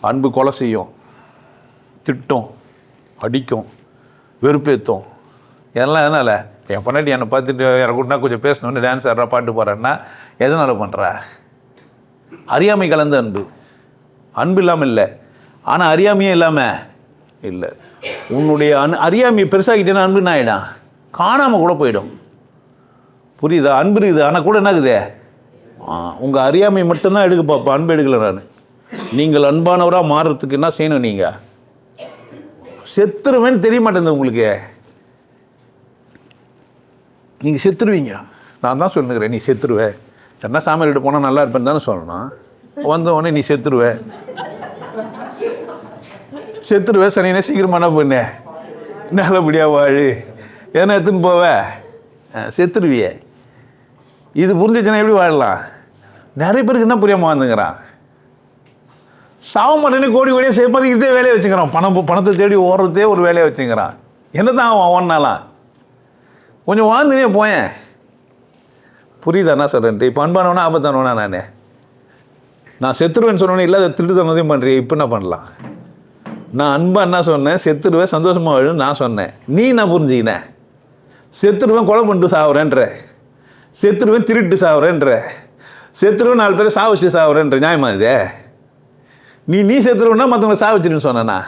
அன்பு கொலை செய்யும், திட்டும், அடிக்கும், வெறுப்பேற்றும். எல்லாம் எதனால்? என் பொண்டாட்டி என்னை பார்த்துட்டு இறக்கூட்டா கொஞ்சம் பேசணுன்னு டான்ஸ் ஆடுறா, பாட்டு போடுறேன்னா எதனால் பண்ணுறா? அறியாமை கலந்த அன்பு. அன்பு இல்லாமல் இல்லை, ஆனால் அறியாமையே இல்லாமல் இல்லை. உன்னுடைய அறியாமையை பெருசாகிட்டேன்னா அன்பு என்ன ஆகிடும்? காணாமல் கூட போயிடும். புரியுதா? அன்பு இருக்குது, ஆனால் கூட என்ன இருக்குது? உங்கள் அறியாமை மட்டும்தான் எடுக்க பார்ப்பேன், அன்பு எடுக்கலை நான். நீங்கள் அன்பானவராக மாறுறதுக்கு என்ன செய்யணும்? நீங்கள் செத்துருவேன்னு தெரிய மாட்டேங்குது உங்களுக்கு. நீங்கள் செத்துருவீங்க. நான் தான் சொல்லுங்கிறேன், நீ செத்துருவே. என்ன சாமியார்கிட்ட போனால் நல்லா இருப்பேன்னு தானே சொல்லணும். வந்தவொடனே நீ செத்துருவே சனினே சீக்கிரமாக என்ன பண்ண, நல்லபடியாக வாழு, எதனா எடுத்துன்னு போவ, செத்துருவியே. இது புரிஞ்சிச்சுன்னா எப்படி வாழலாம்? நிறைய பேருக்கு என்ன புரியாமல் வாழ்ந்துங்கிறான். சாவ மாட்டேன்னு கோடி கோடியாக சேர்ப்பதுக்கிட்டே வேலையை வச்சுக்கிறான். பணத்தை தேடி ஓடுறதே ஒரு வேலையை வச்சுக்கிறான். என்ன தான் அவன் ஒன்றாலாம் கொஞ்சம் வாழ்ந்துனே போயேன். புரியுதா என்ன சொல்கிறேன்ட்டு? இப்போ அன்பானவனா ஆபத்தானவனா? நான் செத்துருவேன்னு சொன்னோன்னே இல்லாத திருட்டுத்தனதையும் பண்ணுறேன். இப்போ என்ன பண்ணலாம்? நான் அன்பாக என்ன சொன்னேன்? செத்துருவேன், சந்தோஷமாக வாழும் நான் சொன்னேன். நீ என்ன புரிஞ்சிக்கினேன்? செத்துருவேன், கொலை பண்ணிட்டு சாவுறேன்ற, செத்துருவேன், திருட்டு சாவுறேன்ற, செத்துருவேன், 4 பேரை சாவச்சிட்டு சாவுறேன்ற. நியாயமா இது? நீ செத்துருவேன்னா மற்றவங்களை சாவச்சிருன்னு சொன்னேண்ணா?